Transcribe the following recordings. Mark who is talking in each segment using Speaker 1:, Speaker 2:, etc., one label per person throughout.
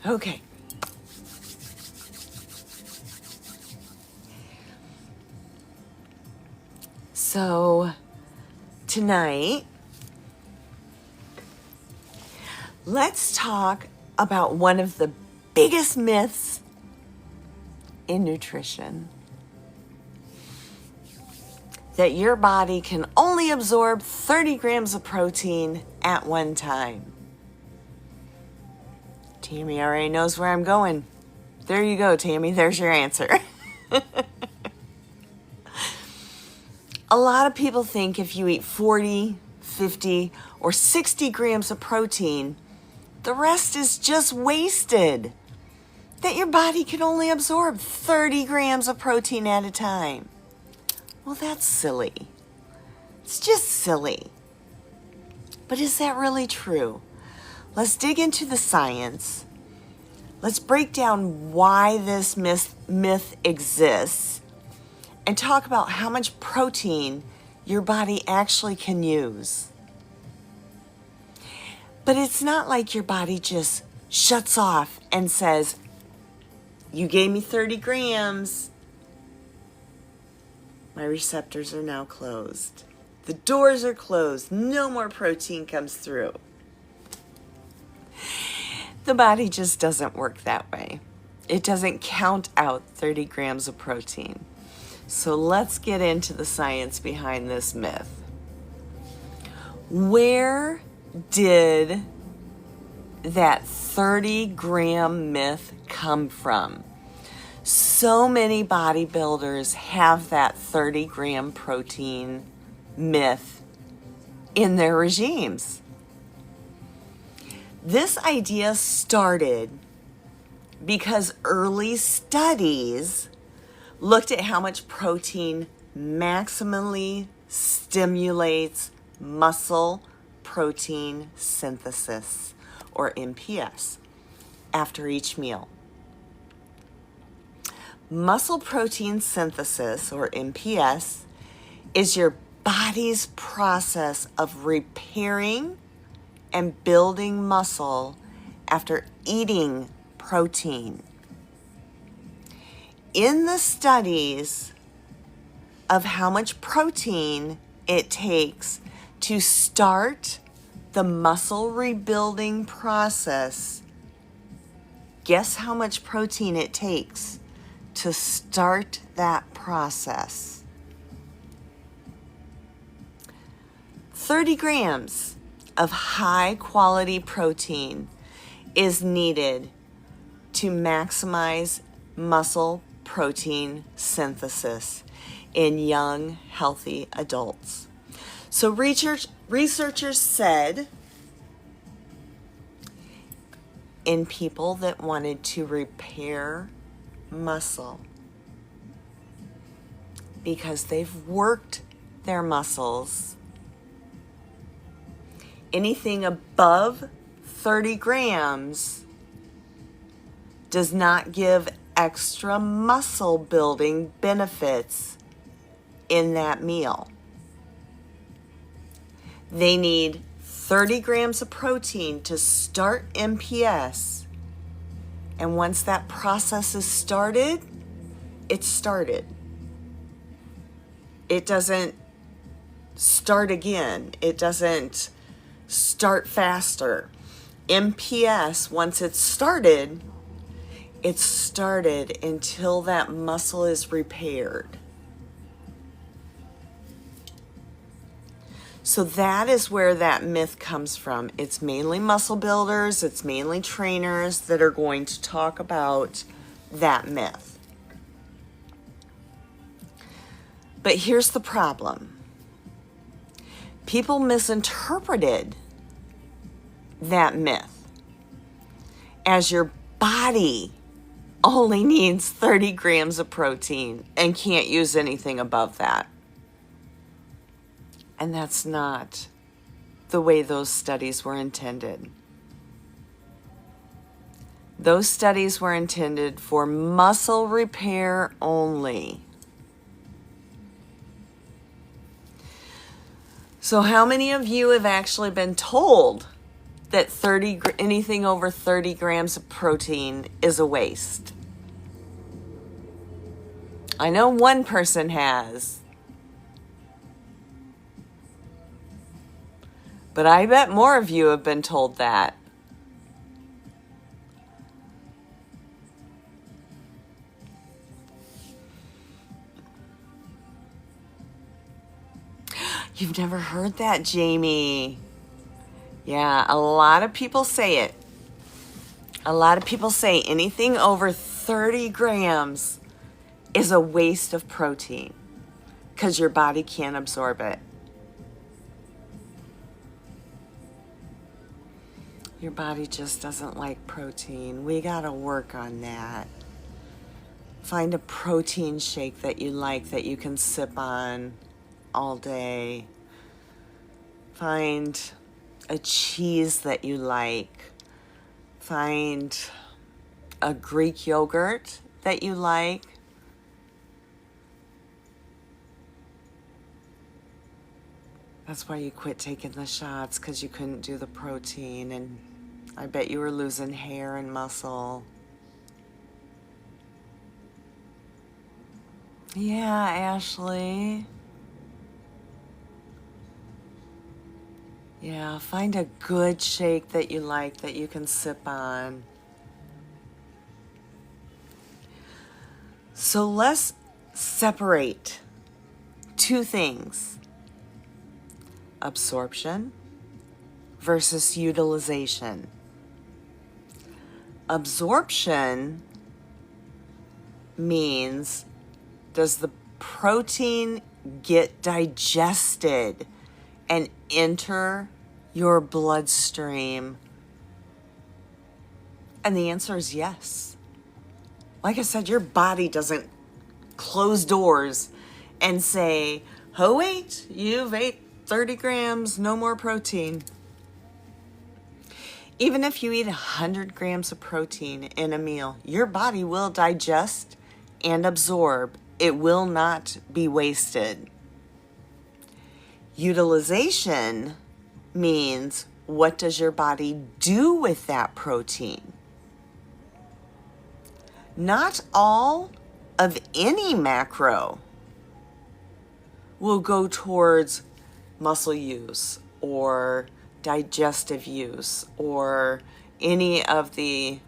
Speaker 1: Okay. So tonight, let's talk about one of the biggest myths in nutrition. That your body can only absorb 30 grams of protein at one time. Tammy already knows where I'm going. There you go, Tammy. There's your answer. A lot of people think if you eat 40, 50, or 60 grams of protein, the rest is just wasted. That your body can only absorb 30 grams of protein at a time. Well, that's silly. It's just silly. But is that really true? Let's dig into the science. Let's break down why this myth exists and talk about how much protein your body actually can use. But it's not like your body just shuts off and says, you gave me 30 grams. My receptors are now closed. The doors are closed. No more protein comes through. The body just doesn't work that way. It doesn't count out 30 grams of protein. So let's get into the science behind this myth. Where did that 30-gram myth come from? So many bodybuilders have that 30-gram protein myth in their regimes. This idea started because early studies looked at how much protein maximally stimulates muscle protein synthesis, or MPS, after each meal. Muscle protein synthesis, or MPS, is your body's process of repairing and building muscle after eating protein. In the studies of how much protein it takes to start the muscle rebuilding process, guess how much protein it takes to start that process? 30 grams of high quality protein is needed to maximize muscle protein synthesis in young, healthy adults. So researchers said in people that wanted to repair muscle because they've worked their muscles, anything above 30 grams does not give extra muscle building benefits in that meal. They need 30 grams of protein to start MPS. And once that process is started, it's started. It doesn't start again. It doesn't start faster. MPS, once it's started until that muscle is repaired. So that is where that myth comes from. It's mainly muscle builders, it's mainly trainers that are going to talk about that myth. But here's the problem. People misinterpreted that myth as your body only needs 30 grams of protein and can't use anything above that. And that's not the way those studies were intended. Those studies were intended for muscle repair only. So how many of you have actually been told that anything over 30 grams of protein is a waste? I know one person has. But I bet more of you have been told that. You've never heard that, Jamie? Yeah, a lot of people say it. A lot of people say anything over 30 grams is a waste of protein because your body can't absorb it. Your body just doesn't like protein. We gotta work on that. Find a protein shake that you like that you can sip on all day. Find a cheese that you like. Find a Greek yogurt that you like. That's why you quit taking the shots, because you couldn't do the protein, and I bet you were losing hair and muscle. Yeah, Ashley. Yeah, find a good shake that you like that you can sip on. So let's separate two things: absorption versus utilization. Absorption means, does the protein get digested and enter your bloodstream? And the answer is yes. Like I said, your body doesn't close doors and say, oh wait, you've ate 30 grams, no more protein. Even if you eat 100 grams of protein in a meal, your body will digest and absorb. It will not be wasted. Utilization means, what does your body do with that protein? Not all of any macro will go towards muscle use or digestive use or any of the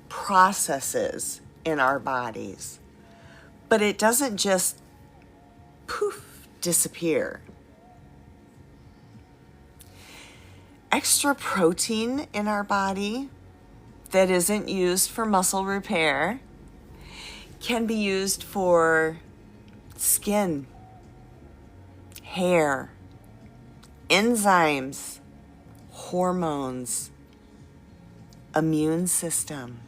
Speaker 1: processes in our bodies. But it doesn't just poof, disappear. Extra protein in our body that isn't used for muscle repair can be used for skin, hair, enzymes, hormones, immune system.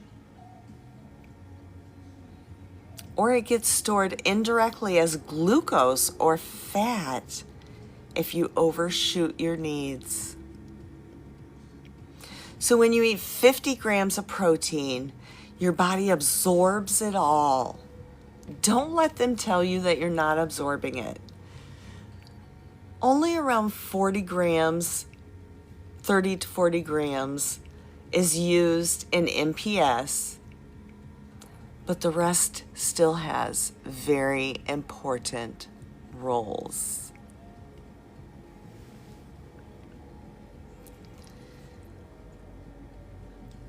Speaker 1: Or it gets stored indirectly as glucose or fat if you overshoot your needs. So when you eat 50 grams of protein, your body absorbs it all. Don't let them tell you that you're not absorbing it. Only around 40 grams, 30 to 40 grams is used in MPS, but the rest still has very important roles.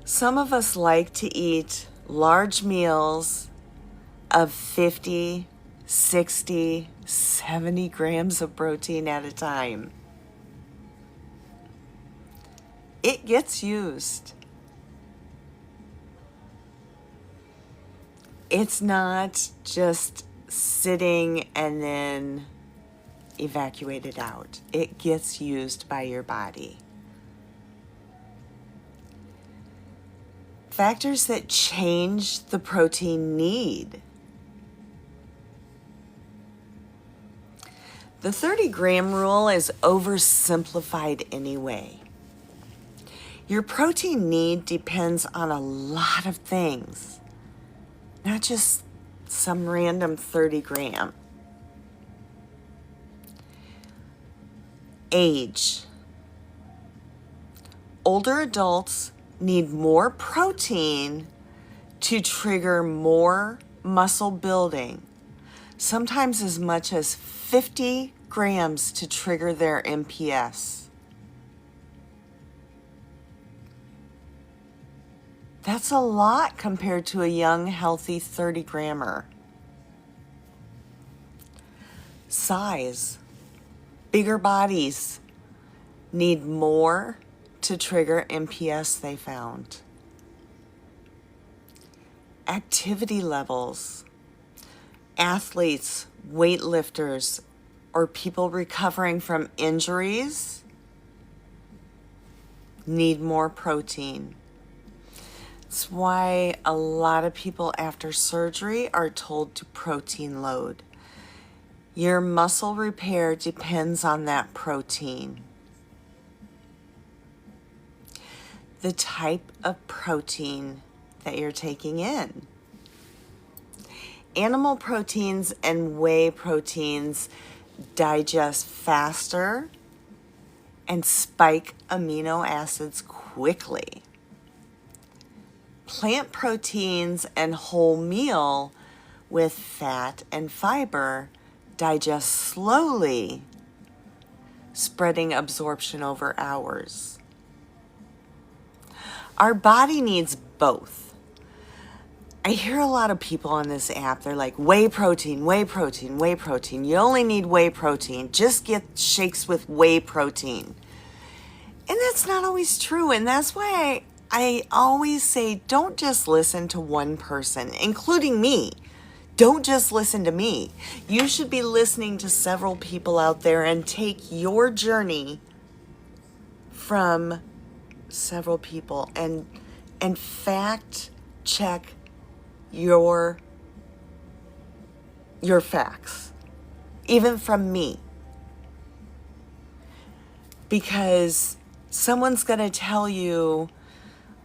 Speaker 1: Some of us like to eat large meals of 50, 60, 70 grams of protein at a time. It gets used. It's not just sitting and then evacuated out. It gets used by your body. Factors that change the protein need. The 30-gram rule is oversimplified anyway. Your protein need depends on a lot of things, not just some random 30 gram. Age, older adults need more protein to trigger more muscle building, sometimes as much as 50 grams to trigger their MPS. That's a lot compared to a young, healthy 30-grammer. Size. Bigger bodies need more to trigger MPS, they found. Activity levels. Athletes, weightlifters, or people recovering from injuries need more protein. That's why a lot of people after surgery are told to protein load. Your muscle repair depends on that protein. The type of protein that you're taking in. Animal proteins and whey proteins digest faster and spike amino acids quickly. Plant proteins and whole meal with fat and fiber digest slowly, spreading absorption over hours. Our body needs both. I hear a lot of people on this app, they're like, whey protein, whey protein, whey protein. You only need whey protein. Just get shakes with whey protein. And that's not always true. And that's why I always say, don't just listen to one person, including me. Don't just listen to me. You should be listening to several people out there and take your journey from several people and fact check your facts, even from me. Because someone's going to tell you,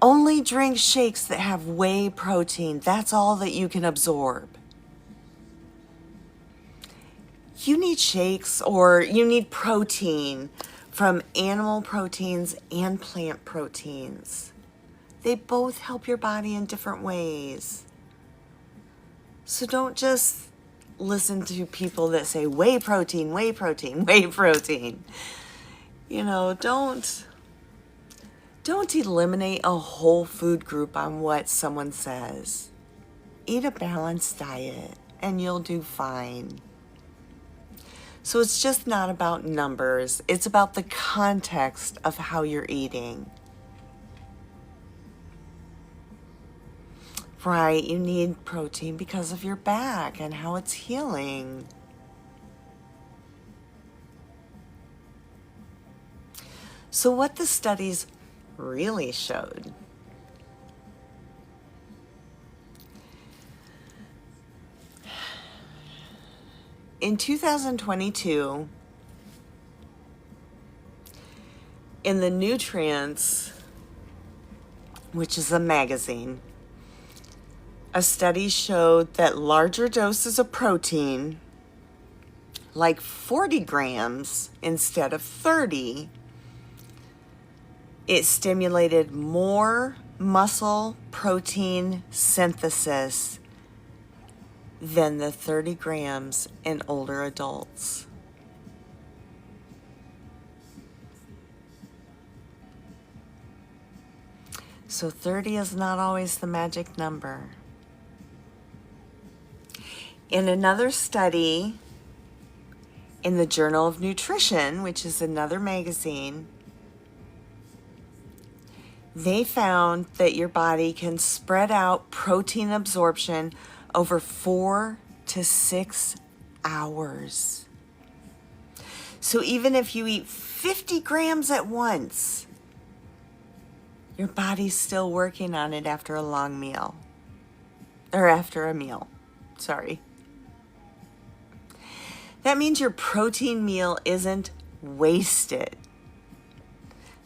Speaker 1: only drink shakes that have whey protein. That's all that you can absorb. You need shakes or you need protein from animal proteins and plant proteins. They both help your body in different ways. So don't just listen to people that say whey protein, whey protein, whey protein. You know, don't eliminate a whole food group on what someone says. Eat a balanced diet and you'll do fine. So it's just not about numbers. It's about the context of how you're eating. Right, you need protein because of your back and how it's healing. So what the studies really showed. In 2022, in the Nutrients, which is a magazine, a study showed that larger doses of protein, like 40 grams instead of 30, it stimulated more muscle protein synthesis than the 30 grams in older adults. So 30 is not always the magic number. In another study in the Journal of Nutrition, which is another magazine, they found that your body can spread out protein absorption over 4 to 6 hours. So even if you eat 50 grams at once, your body's still working on it after a long meal. Or after a meal, sorry. That means your protein meal isn't wasted.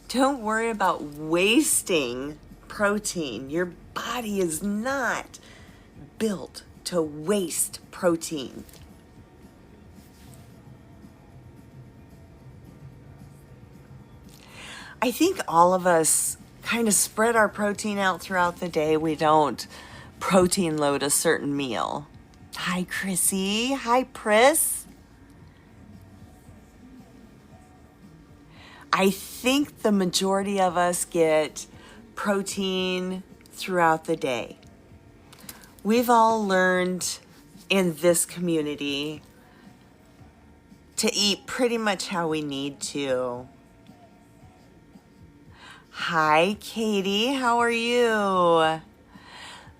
Speaker 1: Don't worry about wasting protein. Your body is not built to waste protein. I think all of us kind of spread our protein out throughout the day. We don't protein load a certain meal. Hi, Chrissy. Hi, Pris. I think the majority of us get protein throughout the day. We've all learned in this community to eat pretty much how we need to. Hi, Katie. How are you?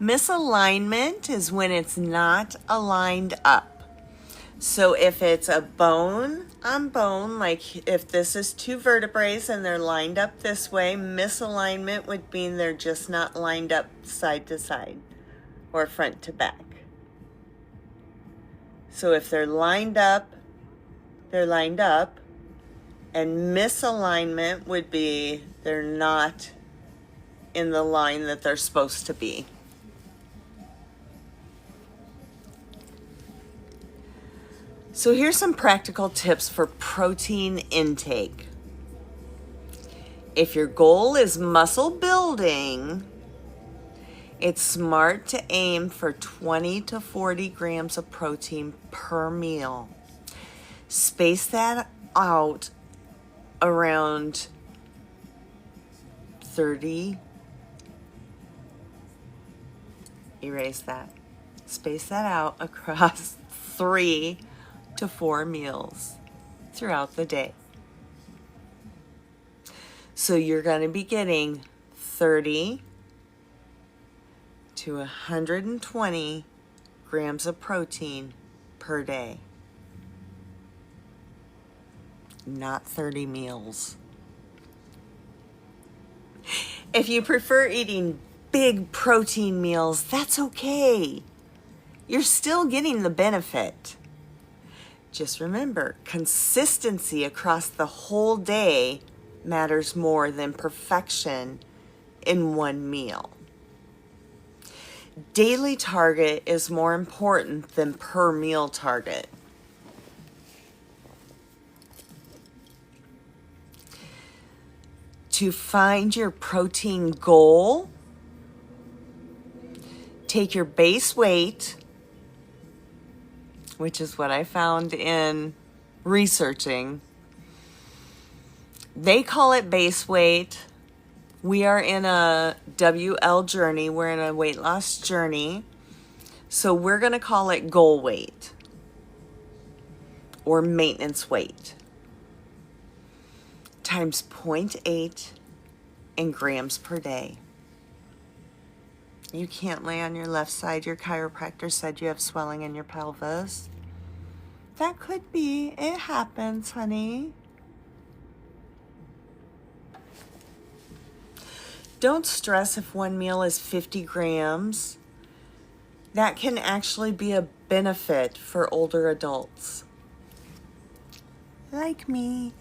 Speaker 1: Misalignment is when it's not aligned up. So if it's a bone on bone, like if this is two vertebrae and they're lined up this way, misalignment would mean they're just not lined up side to side or front to back. So if they're lined up, they're lined up, and misalignment would be they're not in the line that they're supposed to be. So here's some practical tips for protein intake. If your goal is muscle building, it's smart to aim for 20 to 40 grams of protein per meal. Space that out around 30. Erase that. Space that out across 3 to 4 meals throughout the day. So you're going to be getting 30 to 120 grams of protein per day. Not 30 meals. If you prefer eating big protein meals, that's okay. You're still getting the benefit. Just remember, consistency across the whole day matters more than perfection in one meal. Daily target is more important than per meal target. To find your protein goal, take your base weight, which is what I found in researching. They call it base weight. We are in a WL journey. We're in a weight loss journey. So we're going to call it goal weight or maintenance weight times 0.8 in grams per day. You can't lay on your left side. Your chiropractor said you have swelling in your pelvis. That could be. It happens, honey. Don't stress if one meal is 50 grams. That can actually be a benefit for older adults. Like me.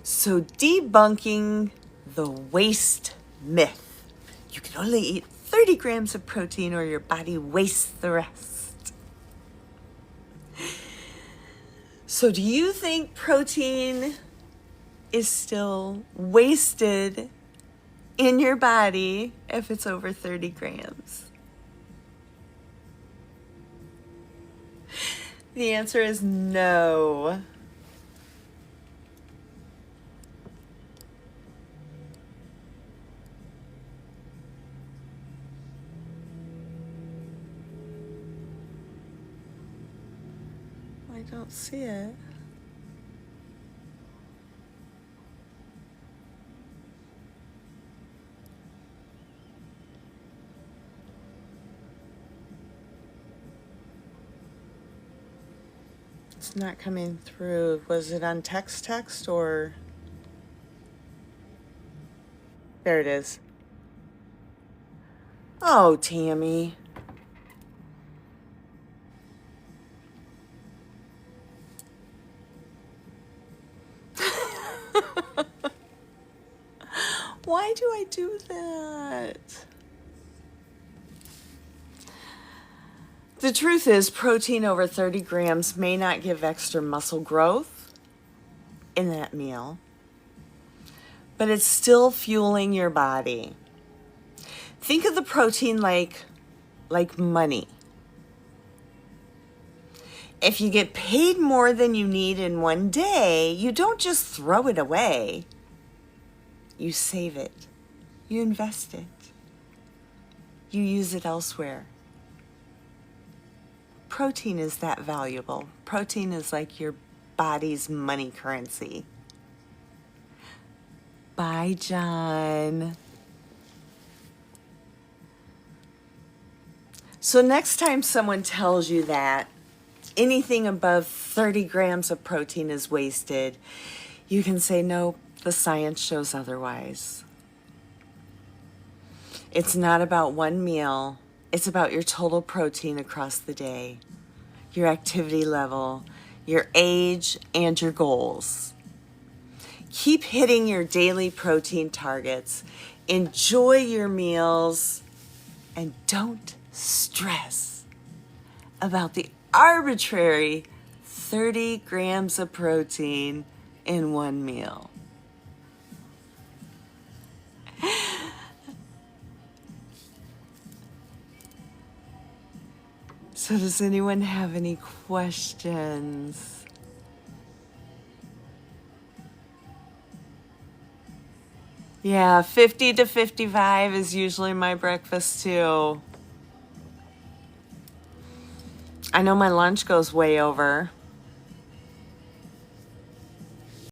Speaker 1: So debunking the waste myth. You can only eat 30 grams of protein or your body wastes the rest. So do you think protein is still wasted in your body if it's over 30 grams? The answer is no. I don't see it. It's not coming through. Was it on text or? There it is. Oh, Tammy. Why do I do that? The truth is, protein over 30 grams may not give extra muscle growth in that meal, but it's still fueling your body. Think of the protein like money. If you get paid more than you need in one day, you don't just throw it away. You save it. You invest it. You use it elsewhere. Protein is that valuable. Protein is like your body's money currency. Bye, John. So next time someone tells you that anything above 30 grams of protein is wasted, you can say, no, the science shows otherwise. It's not about one meal. It's about your total protein across the day, your activity level, your age, and your goals. Keep hitting your daily protein targets. Enjoy your meals, and don't stress about the arbitrary 30 grams of protein in one meal. So does anyone have any questions? Yeah, 50 to 55 is usually my breakfast too. I know my lunch goes way over.